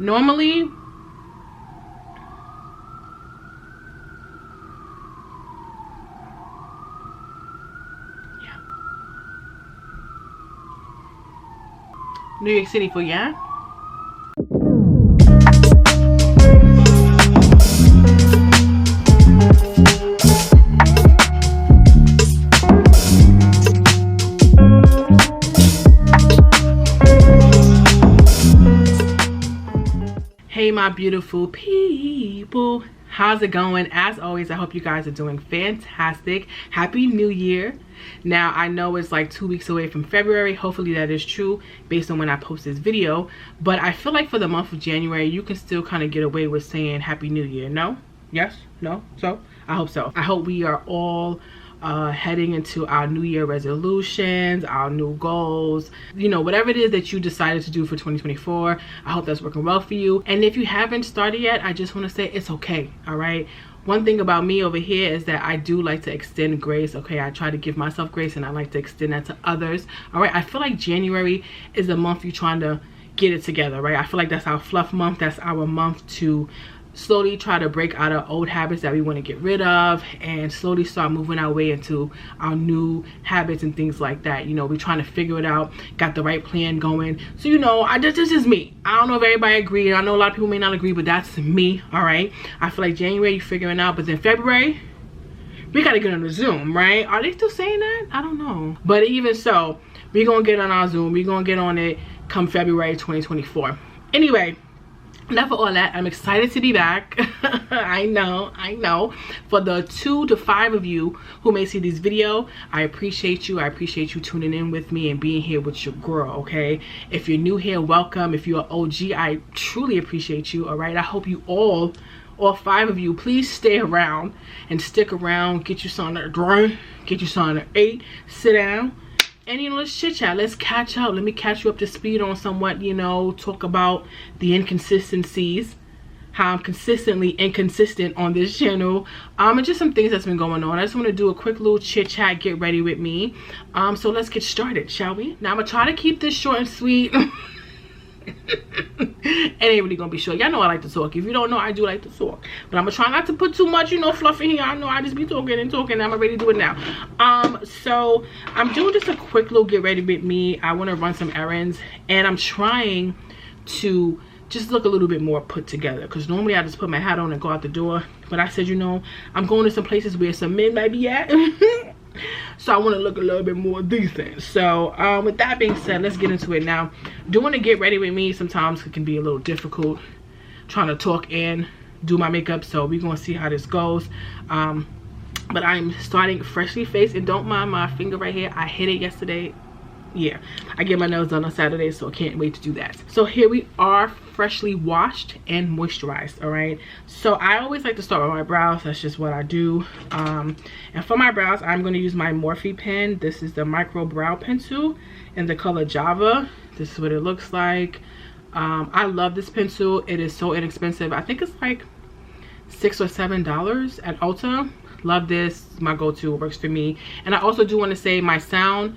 Normally, yeah, New York City for yeah. Hey my beautiful people, how's it going? As always, I hope you guys are doing fantastic. Happy New Year. Now I know it's like 2 weeks away from February. Hopefully that is true based on when I post this video, but I feel like for the month of January you can still kind of get away with saying Happy New Year. No? Yes? No? So? I hope so. I hope we are all heading into our New Year resolutions, our new goals, you know, whatever it is that you decided to do for 2024. I hope that's working well for you. And if you haven't started yet, I just want to say it's okay. All right. One thing about me over here is that I do like to extend grace. Okay, I try to give myself grace and I like to extend that to others. All right, I feel like January is a month you're trying to get it together, right? I feel like that's our fluff month. That's our month to slowly try to break out of old habits that we want to get rid of and slowly start moving our way into our new habits and things like that. You know, we're trying to figure it out, got the right plan going. So, you know, this is me. I don't know if everybody agrees. I know a lot of people may not agree, but that's me. All right, I feel like January you're figuring out, but then February we got to get on the Zoom, right? Are they still saying that? I don't know, but even so, we're gonna get on our Zoom. We're gonna get on it come February 2024. Anyway, enough of all that. I'm excited to be back. I know. For the 2 to 5 of you who may see this video, I appreciate you. I appreciate you tuning in with me and being here with your girl, okay? If you're new here, welcome. If you're OG, I truly appreciate you, all right? I hope you all 5 of you, please stay around and stick around. Get you something to drink, get you something to eat, sit down. And, you know, let's chit chat, let's catch up. Let me catch you up to speed on somewhat, you know, talk about the inconsistencies, how I'm consistently inconsistent on this channel, and just some things that's been going on. I just want to do a quick little chit chat, get ready with me. So let's get started, shall we? Now I'm gonna try to keep this short and sweet. It ain't really gonna be short. Y'all know I like to talk. If you don't know, I do like to talk, but I'm gonna try not to put too much, you know, fluff in here. I know I just be talking and talking. I'm ready to do it now. So I'm doing just a quick little get ready with me. I want to run some errands and I'm trying to just look a little bit more put together, because normally I just put my hat on and go out the door, but I said, you know, I'm going to some places where some men might be at. So I want to look a little bit more decent. So with that being said, let's get into it now. Doing a get ready with me sometimes it can be a little difficult trying to talk and do my makeup, so we're gonna see how this goes. But I'm starting freshly faced, and don't mind my finger right here. I hit it yesterday. Yeah, I get my nails done on Saturday, so I can't wait to do that. So here we are, freshly washed and moisturized. All right, so I always like to start with my brows. That's just what I do. And for my brows, I'm going to use my Morphe pen. This is the micro brow pencil in the color Java. This is what it looks like. I love this pencil. It is so inexpensive. I think it's like $6 or $7 at Ulta. Love this. My go-to. Works for me. And I also do want to say my sound,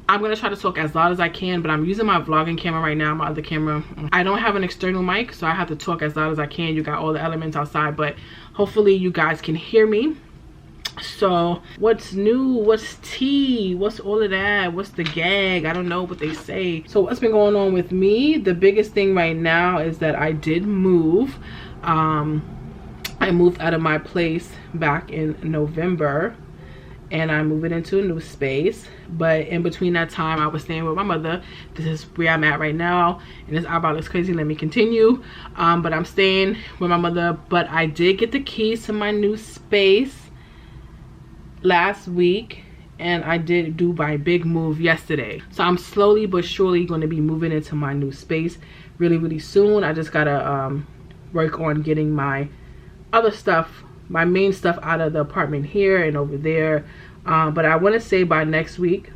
I'm going to try to talk as loud as I can, but I'm using my vlogging camera right now, my other camera. I don't have an external mic, so I have to talk as loud as I can. You got all the elements outside, but hopefully you guys can hear me. So what's new? What's tea? What's all of that? What's the gag? I don't know what they say. So what's been going on with me? The biggest thing right now is that I did move. I moved out of my place back in November, and I'm moving into a new space. But in between that time, I was staying with my mother. This is where I'm at right now, and this eyebrow looks crazy. Let me continue. But I'm staying with my mother, but I did get the keys to my new space last week, and I did do my big move yesterday. So I'm slowly but surely going to be moving into my new space really soon. I just gotta work on getting my other stuff, my main stuff, out of the apartment here and over there. But I want to say by next week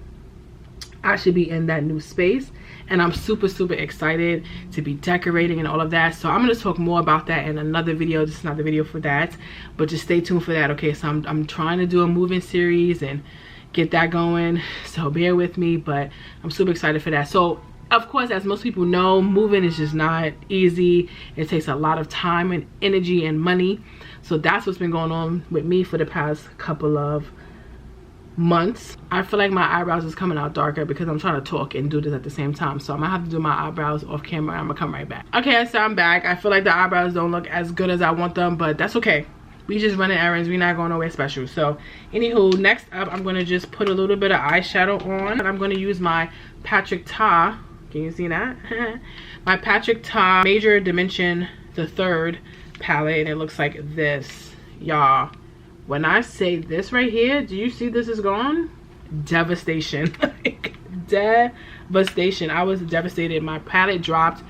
I should be in that new space, and I'm super excited to be decorating and all of that. So I'm going to talk more about that in another video. This is not the video for that, but just stay tuned for that. Okay, so I'm trying to do a moving series and get that going, so bear with me, but I'm super excited for that. So of course, as most people know, moving is just not easy. It takes a lot of time and energy and money. So that's what's been going on with me for the past couple of months. I feel like my eyebrows is coming out darker because I'm trying to talk and do this at the same time. So I'm gonna have to do my eyebrows off camera. I'm gonna come right back. Okay, so I'm back. I feel like the eyebrows don't look as good as I want them, but that's okay. We just running errands. We're not going nowhere special. So anywho, next up, I'm gonna just put a little bit of eyeshadow on. And I'm gonna use my Patrick Ta. Can you see that? My Patrick Ta Major Dimension the Third palette, and it looks like this, y'all. When I say this right here, do you see this is gone? Devastation. Like, devastation. I was devastated. My palette dropped,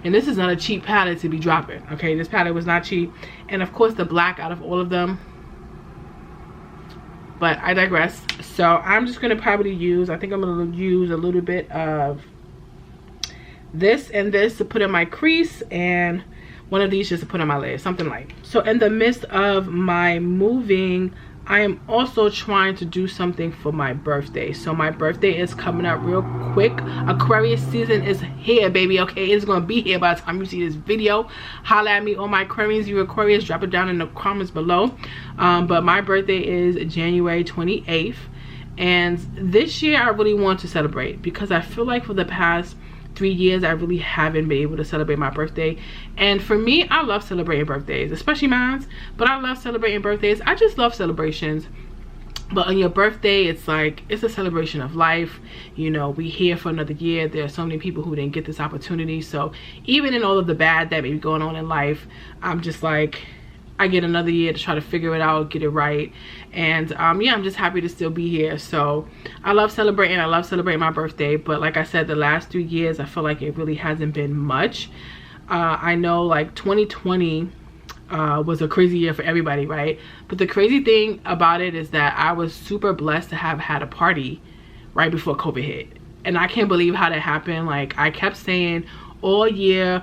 and this is not a cheap palette to be dropping. Okay, this palette was not cheap, and of course the black out of all of them. But I digress. So I'm just gonna probably use, I think I'm gonna use a little bit of this and this to put in my crease, and one of these just to put on my lid, something light. So in the midst of my moving, I am also trying to do something for my birthday. So my birthday is coming up real quick. Aquarius season is here, baby. Okay, it's gonna be here by the time you see this video. Holla at me, all my Aquarians. You Aquarius, drop it down in the comments below. But my birthday is January 28th, and this year I really want to celebrate because I feel like for the past 3 years I really haven't been able to celebrate my birthday. And for me, I love celebrating birthdays, especially mine, but I love celebrating birthdays. I just love celebrations. But on your birthday, it's like, it's a celebration of life. You know, we here for another year. There are so many people who didn't get this opportunity. So even in all of the bad that may be going on in life, I'm just like, I get another year to try to figure it out, get it right. And yeah, I'm just happy to still be here. So I love celebrating. I love celebrating my birthday. But like I said, the last 3 years, I feel like it really hasn't been much. I know like 2020 was a crazy year for everybody, right? But the crazy thing about it is that I was super blessed to have had a party right before COVID hit. And I can't believe how that happened. Like, I kept saying all year,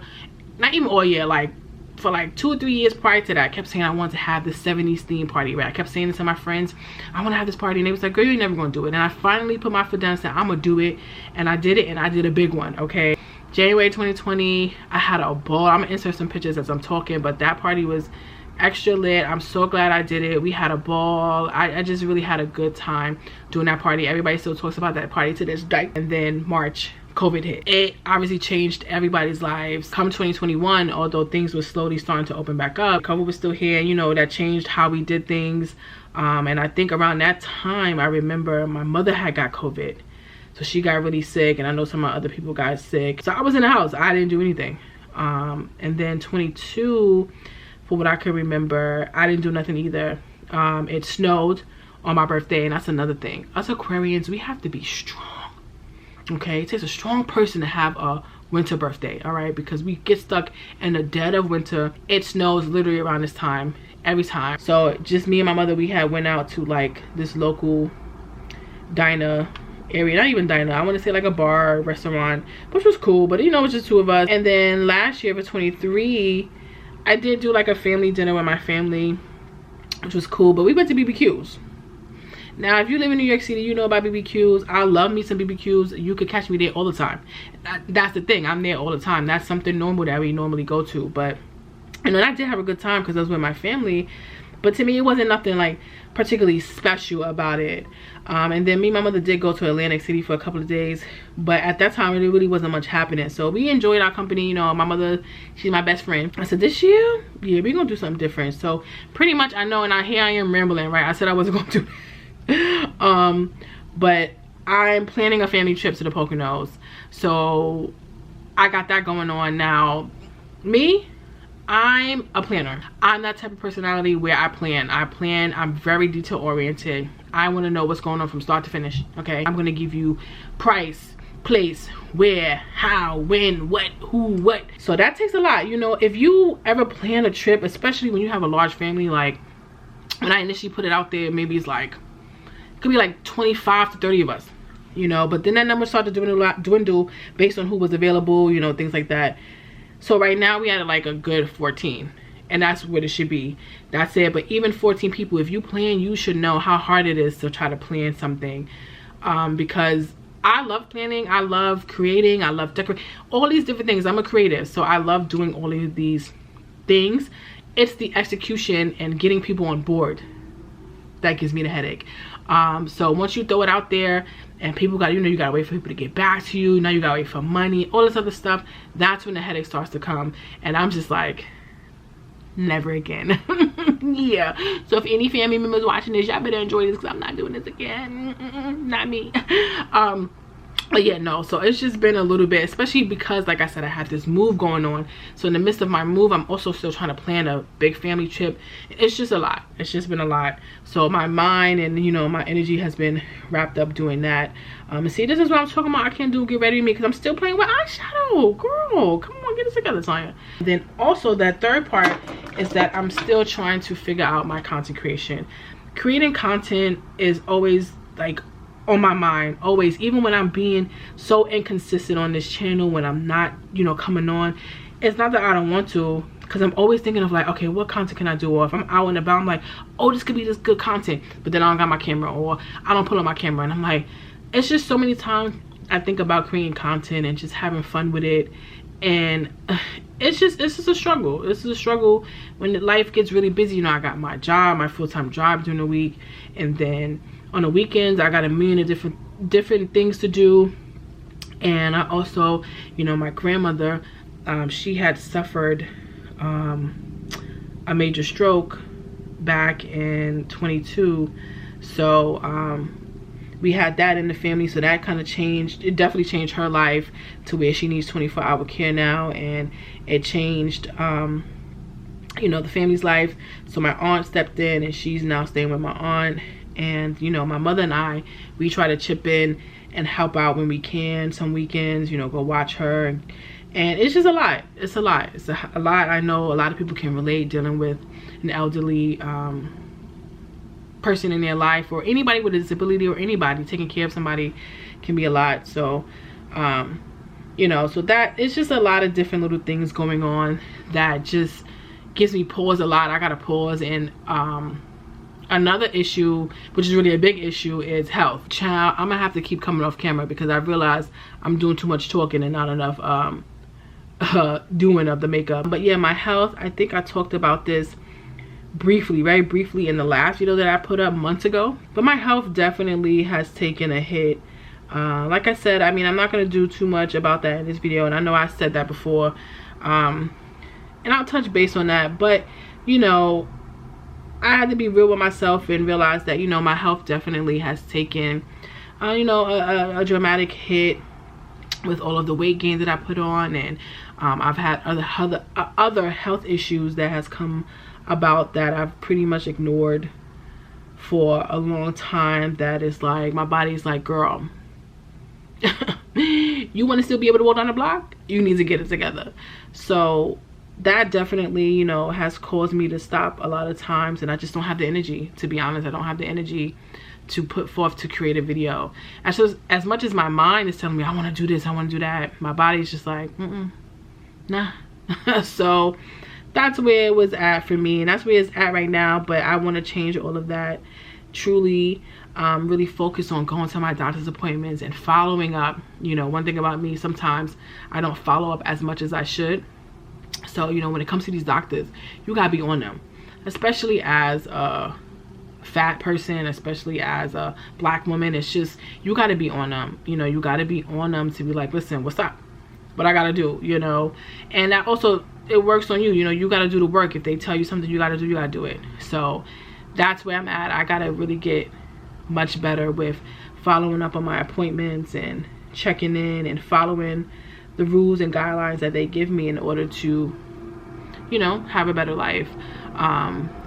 not even all year, like for like 2 or 3 years prior to that, I kept saying I wanted to have this 70s theme party, right? I kept saying it to my friends, I want to have this party, and they was like, girl, you're never gonna do it. And I finally put my foot down and said, I'm gonna do it. And I did it, and I did a big one. Okay, January 2020, I had a ball. I'm gonna insert some pictures as I'm talking, but that party was extra lit. I'm so glad I did it. We had a ball. I just really had a good time doing that party. Everybody still talks about that party to this day. And then March, COVID hit. It obviously changed everybody's lives. Come 2021, although things were slowly starting to open back up, COVID was still here. You know, that changed how we did things. And I think around that time, I remember my mother had got COVID. So she got really sick, and I know some of my other people got sick. So I was in the house. I didn't do anything. And then 22, for what I can remember, I didn't do nothing either. It snowed on my birthday, and that's another thing. Us Aquarians, we have to be strong. Okay, it takes a strong person to have a winter birthday, all right? Because we get stuck in the dead of winter. It snows literally around this time every time. So just me and my mother, we had went out to like this local diner area, not even diner, I want to say like a bar, restaurant, which was cool, but you know, it was just 2 of us. And then last year for 23, I did do like a family dinner with my family, which was cool, but we went to BBQs. Now, if you live in New York City, you know about BBQs. I love me some BBQs. You could catch me there all the time. That's the thing. I'm there all the time. That's something normal that we normally go to. But, you know, I did have a good time because I was with my family. But to me, it wasn't nothing like particularly special about it. And then me and my mother did go to Atlantic City for a couple of days. But at that time, it really wasn't much happening. So we enjoyed our company. You know, my mother, she's my best friend. I said, this year, yeah, we're going to do something different. So pretty much I know, and here I am rambling, right? I said I wasn't going to do but I'm planning a family trip to the Poconos, so I got that going on. Now me, I'm a planner. I'm that type of personality where I plan. I'm very detail oriented. I want to know what's going on from start to finish. Okay, I'm gonna give you price, place, where, how, when, what, who, what. So that takes a lot. You know, if you ever plan a trip, especially when you have a large family, like when I initially put it out there, maybe it's like, could be like 25 to 30 of us, you know, but then that number started to dwindle based on who was available, you know, things like that. So right now we had like a good 14, and that's what it should be. That's it. But even 14 people, if you plan, you should know how hard it is to try to plan something, because I love planning, I love creating, I love decorating, all these different things. I'm a creative, so I love doing all of these things. It's the execution and getting people on board that gives me the headache. So once you throw it out there and people got, you gotta wait for people to get back to you, now you gotta wait for money, all this other stuff, that's when the headache starts to come. And I'm just like, never again. Yeah, so if any family members watching this, y'all better enjoy this, because I'm not doing this again. Not me. But yeah, no, so it's just been a little bit, especially because, like I said, I had this move going on. So in the midst of my move, I'm also still trying to plan a big family trip. It's just a lot. It's just been a lot. So my mind and, my energy has been wrapped up doing that. And see, this is what I'm talking about. I can't do Get Ready With Me, because I'm still playing with eyeshadow. Girl, come on, get it together, Tanya. Then also that third part is that I'm still trying to figure out my content creation. Creating content is always like on my mind, always, even when I'm being so inconsistent on this channel, when I'm not coming on. It's not that I don't want to, because I'm always thinking of like, okay, what content can I do? Or if I'm out and about, I'm like, oh, this could be this good content, but then I don't got my camera, or I don't pull out my camera, and I'm like, it's just so many times I think about creating content and just having fun with it. And it's just a struggle. This is a struggle when life gets really busy. I got my job, my full-time job during the week, and then on the weekends I got a million of different things to do. And I also, my grandmother, she had suffered a major stroke back in 22. So we had that in the family, so that kind of changed. It definitely changed her life to where she needs 24-hour care now, and it changed the family's life. So my aunt stepped in, and she's now staying with my aunt. And my mother and I, we try to chip in and help out when we can. Some weekends, go watch her, and it's just a lot. It's a lot. It's a lot. I know a lot of people can relate, dealing with an elderly person in their life, or anybody with a disability, or anybody taking care of somebody can be a lot. So so that it's just a lot of different little things going on that just gives me pause a lot. I gotta pause. And another issue, which is really a big issue, is health. Child, I'm gonna have to keep coming off camera because I realize I'm doing too much talking and not enough doing of the makeup. But yeah, my health, I think I talked about this briefly, very briefly, in the last video that I put up months ago. But my health definitely has taken a hit. Like I said, I'm not going to do too much about that in this video, and I know I said that before, and I'll touch base on that. But I had to be real with myself and realize that my health definitely has taken a dramatic hit with all of the weight gain that I put on, and I've had other health issues that has come about that I've pretty much ignored for a long time. That is like, my body's like, girl, you want to still be able to walk down the block? You need to get it together. So that definitely has caused me to stop a lot of times, and I just don't have the energy, to be honest. I don't have the energy to put forth to create a video. As much as my mind is telling me I want to do this, I want to do that, my body's just like, nah. So that's where it was at for me, and that's where it's at right now. But I want to change all of that, truly. Really focus on going to my doctor's appointments and following up. One thing about me, sometimes I don't follow up as much as I should. So when it comes to these doctors, you gotta be on them, especially as a fat person, especially as a black woman. It's just, you gotta be on them. You gotta be on them to be like, listen, what's up, what I gotta do, and that also, it works on you. You gotta do the work. If they tell you something you gotta do it. So that's where I'm at. I gotta really get much better with following up on my appointments and checking in and following the rules and guidelines that they give me in order to have a better life.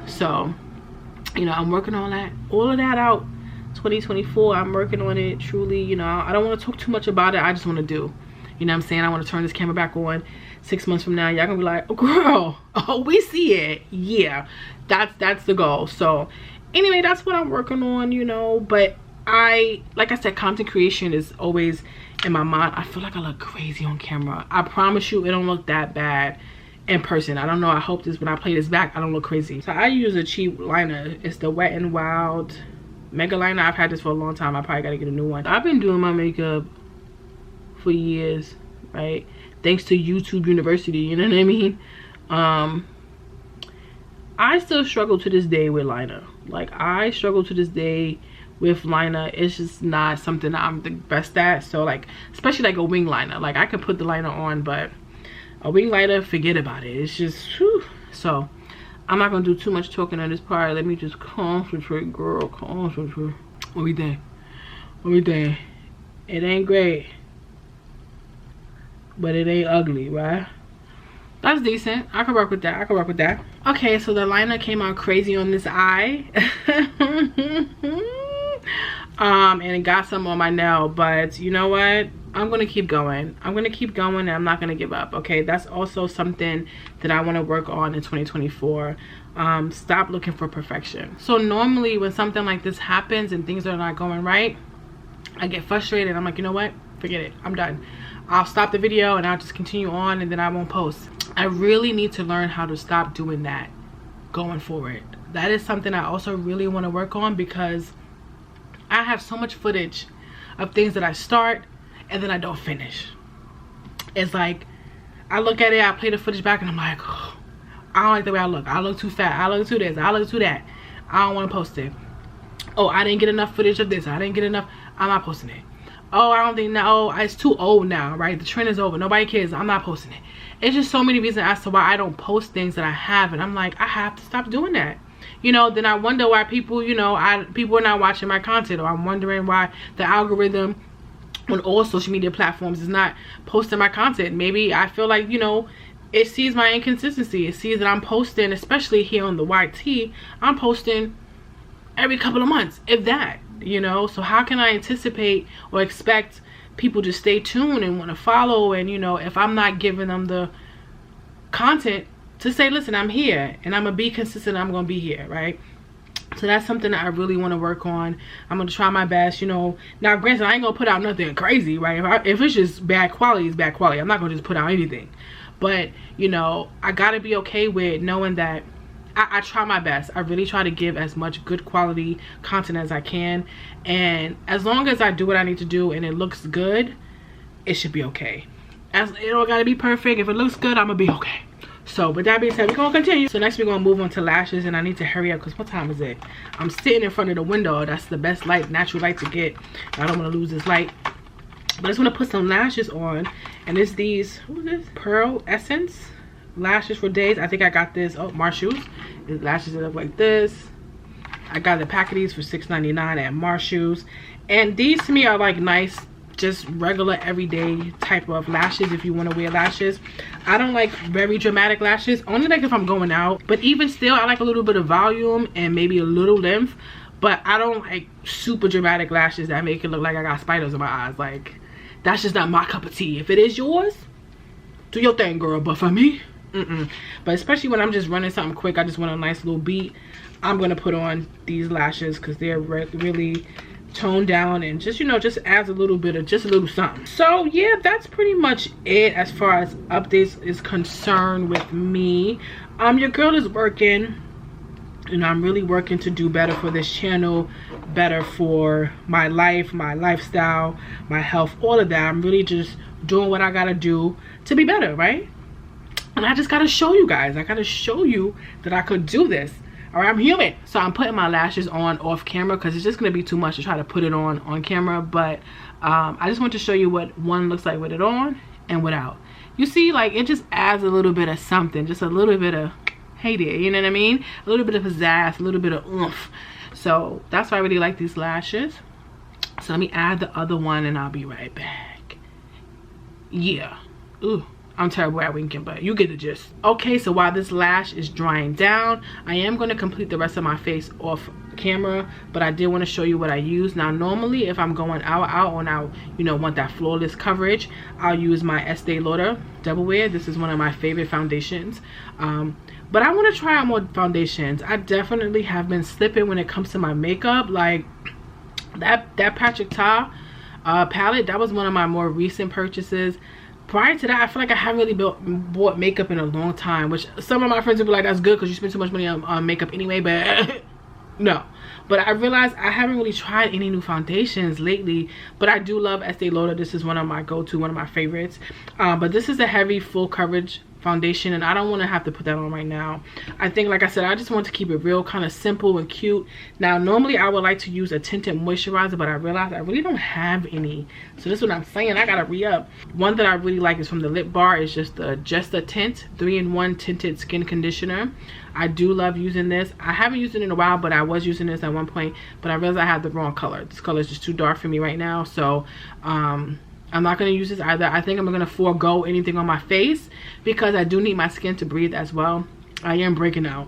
So I'm working on all of that out. 2024, I'm working on it, truly. I don't want to talk too much about it. I just want to do, what I'm saying. I want to turn this camera back on 6 months from now. Y'all gonna be like, oh girl, oh, we see it. Yeah, that's the goal. So anyway, that's what I'm working on. But like I said, content creation is always in my mind. I feel like I look crazy on camera. I promise you, it don't look that bad in person. I don't know, I hope when I play this back, I don't look crazy. So I use a cheap liner. It's the Wet n Wild Mega liner. I've had this for a long time. I probably gotta get a new one. I've been doing my makeup for years, right? Thanks to YouTube University, you know what I mean? I still struggle to this day with liner. Like, I struggle to this day with liner. It's just not something that I'm the best at. So, like, especially like a wing liner. Like, I can put the liner on, but a wing liner, forget about it. It's just, whew. So, I'm not gonna do too much talking on this part. Let me just concentrate, girl. Concentrate. What we think? What we think? It ain't great, but it ain't ugly, right? That's decent. I can work with that. I can work with that. Okay, so the liner came out crazy on this eye. And it got some on my nail, but you know what? I'm gonna keep going. I'm gonna keep going, and I'm not gonna give up. Okay, that's also something that I want to work on in 2024. Stop looking for perfection. So normally when something like this happens and things are not going right, I get frustrated. I'm like, you know what? Forget it. I'm done. I'll stop the video and I'll just continue on, and then I won't post. I really need to learn how to stop doing that going forward. That is something I also really want to work on, because I have so much footage of things that I start and then I don't finish. It's like, I look at it, I play the footage back, and I'm like, oh, I don't like the way I look. I look too fat. I look too this. I look too that. I don't want to post it. Oh, I didn't get enough footage of this. I didn't get enough. I'm not posting it. Oh, I don't think now. Oh, it's too old now, right? The trend is over. Nobody cares. I'm not posting it. It's just so many reasons as to why I don't post things that I have, and I'm like, I have to stop doing that. You know, then I wonder why people, you know, people are not watching my content, or I'm wondering why the algorithm on all social media platforms is not posting my content. Maybe I feel like, you know, it sees my inconsistency. It sees that I'm posting, especially here on the YT, I'm posting every couple of months, if that, you know. So how can I anticipate or expect people to stay tuned and want to follow, and, you know, if I'm not giving them the content to say, listen, I'm here and I'm gonna be consistent, I'm gonna be here, right? So that's something that I really want to work on. I'm gonna try my best, you know. Now granted, I ain't gonna put out nothing crazy, right? If it's just bad quality, it's bad quality. I'm not gonna just put out anything. But, you know, I gotta be okay with knowing that I try my best. I really try to give as much good quality content as I can, and as long as I do what I need to do and it looks good, it should be okay. As it don't gotta be perfect. If it looks good, I'm gonna be okay. So with that being said, we're gonna continue. So next we're gonna move on to lashes, and I need to hurry up because what time is it? I'm sitting in front of the window. That's the best light, natural light to get. I don't want to lose this light. But I just want to put some lashes on, and it's these, what is this? Pearl Essence lashes for days. I think I got this, oh, Marshalls. These lashes that look like this. I got the pack of these for $6.99 at Marshalls, and these to me are like nice, just regular everyday type of lashes if you want to wear lashes. I don't like very dramatic lashes, only like if I'm going out, but even still I like a little bit of volume and maybe a little length, but I don't like super dramatic lashes that make it look like I got spiders in my eyes. Like, that's just not my cup of tea. If it is yours, do your thing, girl, but for me, But especially when I'm just running something quick, I just want a nice little beat, I'm gonna put on these lashes because they're really toned down and just, you know, just adds a little bit of just a little something. So yeah, that's pretty much it as far as updates is concerned with me. Your girl is working, and I'm really working to do better for this channel, better for my life, my lifestyle, my health, all of that. I'm really just doing what I gotta do to be better, right? And I just gotta show you guys, I gotta show you that I could do this. All right, I'm human. So I'm putting my lashes on off camera because it's just gonna be too much to try to put it on camera. But I just want to show you what one looks like with it on and without. You see, like, it just adds a little bit of something, just a little bit of, hey there, you know what I mean? A little bit of pizzazz, a little bit of oomph. So that's why I really like these lashes. So let me add the other one and I'll be right back. Yeah. Ooh. I'm terrible at winking, but you get the gist. Okay, so while this lash is drying down, I am going to complete the rest of my face off camera, but I did want to show you what I use. Now, normally if I'm going out and I, you know, want that flawless coverage, I'll use my Estee Lauder Double Wear. This is one of my favorite foundations. But I want to try out more foundations. I definitely have been slipping when it comes to my makeup. Like that Patrick Ta palette, that was one of my more recent purchases. Prior to that, I feel like I haven't really bought makeup in a long time, which some of my friends will be like, that's good because you spend too much money on makeup anyway, but No. But I realized I haven't really tried any new foundations lately, but I do love Estee Lauder. This is one of my go-to, one of my favorites. But this is a heavy full coverage foundation, and I don't want to have to put that on right now. I think, like I said, I just want to keep it real kind of simple and cute. Now normally I would like to use a tinted moisturizer, but I realized I really don't have any, so this is what I'm saying, I gotta re-up. One that I really like is from the Lip Bar. It's just a Tint 3-in-1 tinted skin conditioner. I do love using this. I haven't used it in a while, but I was using this at one point, but I realized I have the wrong color. This color is just too dark for me right now, so I'm not going to use this either. I think I'm going to forego anything on my face because I do need my skin to breathe as well. I am breaking out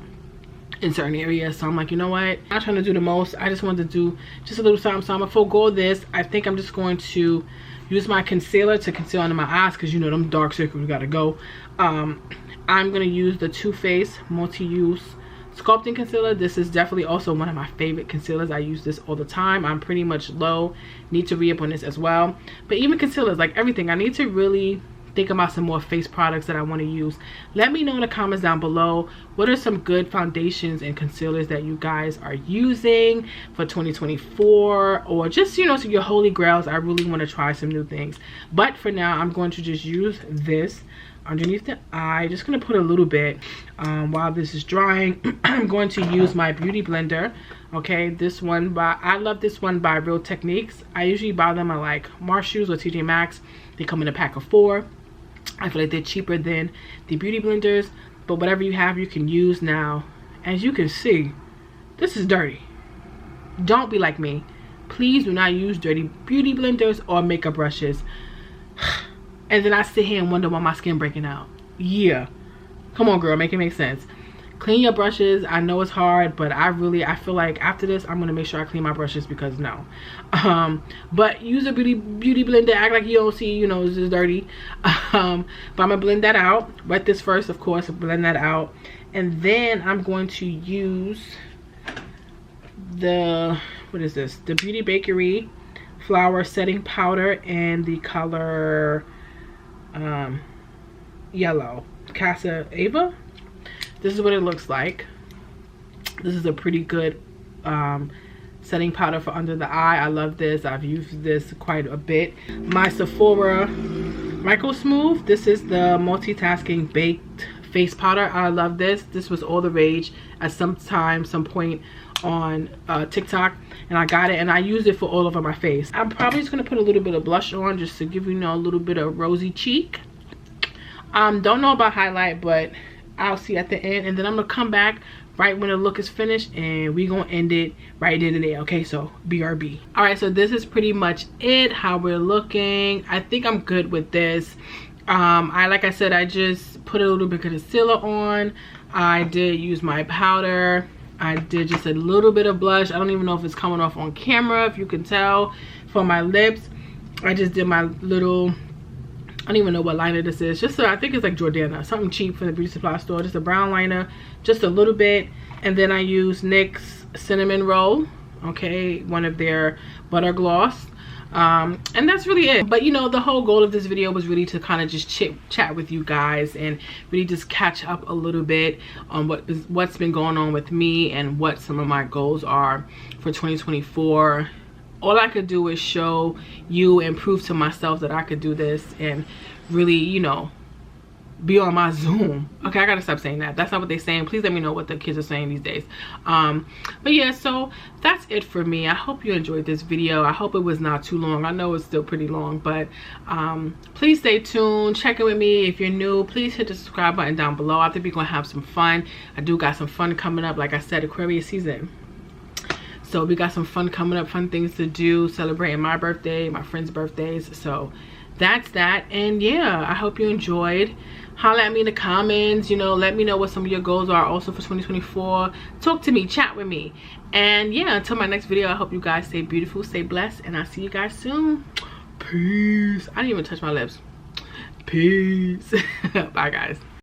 in certain areas, so I'm like, you know what, I'm not trying to do the most. I just wanted to do just a little something, so I'm going to forego this. I think I'm just going to use my concealer to conceal under my eyes because, you know, them dark circles got to go. I'm going to use the Too Faced Multi-Use Sculpting Concealer. This is definitely also one of my favorite concealers. I use this all the time. I'm pretty much low, need to re-up on this as well. But even concealers, like everything, I need to really think about some more face products that I want to use. Let me know in the comments down below, what are some good foundations and concealers that you guys are using for 2024, or just, you know, to your holy grails. I really want to try some new things, but for now I'm going to just use this underneath the eye. Just gonna put a little bit while this is drying. I'm going to use my beauty blender. Okay, this one I love this one by Real Techniques. I usually buy them at like Marshalls or TJ Maxx. They come in a pack of 4. I feel like they're cheaper than the beauty blenders, but whatever you have you can use. Now as you can see, this is dirty. Don't be like me. Please do not use dirty beauty blenders or makeup brushes. And then I sit here and wonder why my skin breaking out. Yeah, come on girl, make it make sense. Clean your brushes. I know it's hard, but I feel like after this I'm gonna make sure I clean my brushes, because no. But use a beauty blender, act like you don't see, you know, this is dirty. But I'm gonna blend that out. Wet this first, of course, blend that out, and then I'm going to use the, what is this, the Beauty Bakery Flour Setting Powder in the color yellow, Casa Ava. This is what it looks like. This is a pretty good setting powder for under the eye. I love this. I've used this quite a bit. My Sephora Micro Smooth. This is the multitasking baked face powder. I love this. This was all the rage at some point on TikTok, and I got it and I used it for all over my face. I'm probably just gonna put a little bit of blush on just to give you know a little bit of rosy cheek. Don't know about highlight, but I'll see at the end, and then I'm gonna come back right when the look is finished and we gonna end it right in the day. Okay, so BRB. All right, so this is pretty much it, how we're looking. I think I'm good with this. Like I said, I just put a little bit of concealer on. I did use my powder. I did just a little bit of blush. I don't even know if it's coming off on camera, if you can tell. For my lips, I just did my little, I don't even know what liner this is. Just I think it's like Jordana, something cheap from the beauty supply store. Just a brown liner, just a little bit. And then I used NYX Cinnamon Roll, okay, one of their butter gloss. And that's really it. But you know, the whole goal of this video was really to kind of just chat with you guys and really just catch up a little bit on what's been going on with me and what some of my goals are for 2024. All I could do is show you and prove to myself that I could do this and really, you know, be on my Zoom. Okay, I gotta stop saying that. That's not what they're saying. Please let me know what the kids are saying these days. But yeah, so that's it for me. I hope you enjoyed this video. I hope it was not too long. I know it's still pretty long, but please stay tuned. Check in with me. If you're new, please hit the subscribe button down below. I think we're gonna have some fun. I do got some fun coming up. Like I said, Aquarius season. So we got some fun coming up, fun things to do, celebrating my birthday, my friends' birthdays. So that's that. And yeah, I hope you enjoyed. Holla at me in the comments, you know, let me know what some of your goals are also for 2024. Talk to me, chat with me. And yeah, until my next video, I hope you guys stay beautiful, stay blessed, and I'll see you guys soon. Peace. I didn't even touch my lips. Peace. Bye guys.